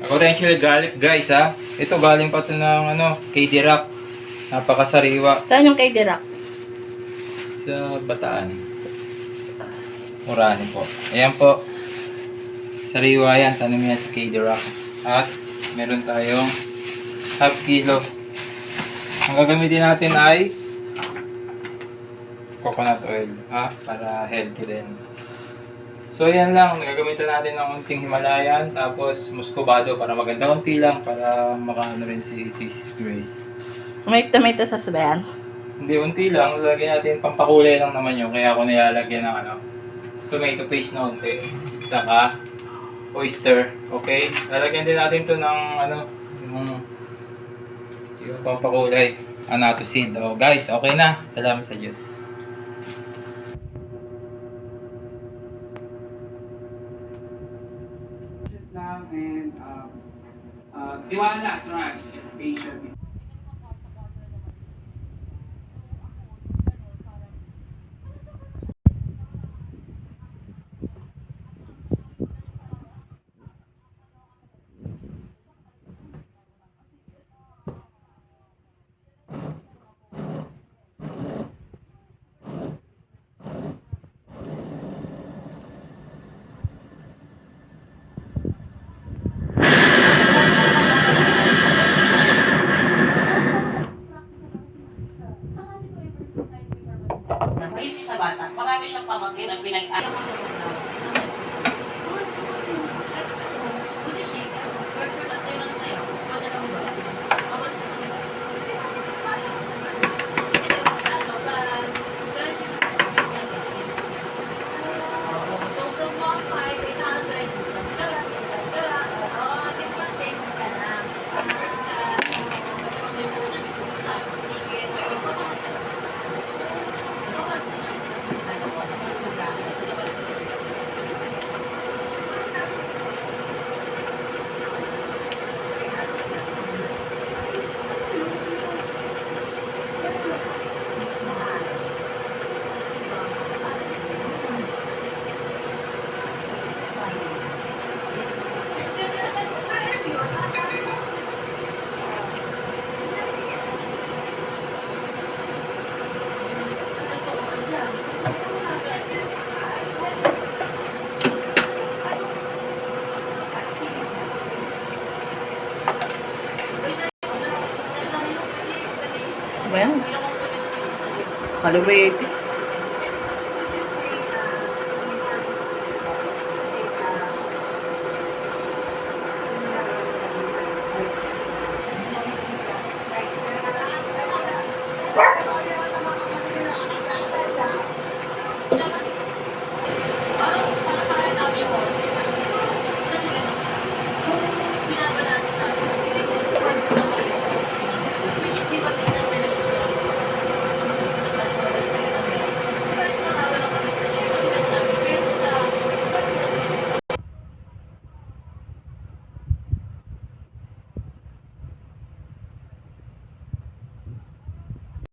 Potential garlic guys ha. Ito galing pa ito ng KD Rock. Napakasariwa. Saan yung kay Dirac? Sa Bataan. Murani po. Ayan po. Sariwa yan. Tanim yan sa KD Rock. At meron tayong half kilo. Ang gagamitin natin ay coconut oil. Ha? Para healthy din. So yan lang, gagamitan natin ng unting Himalayan, tapos muscovado para maganda konti lang, para makaano rin si Grace. May tomato sauce ba yan? Hindi, unti lang, lalagyan natin, pampakulay lang naman yun, kaya ako nilalagyan ng tomato paste na unti, saka oyster, okay? Lalagyan din natin to ng yung pampakulay, annatto seed. Oh guys, okay na, salamat sa Diyos. And tiwala, trust, patience. Mahilig sa bata. Marami siyang pamangkin ang pinag-ayaw. Ba yan? Kaliwete.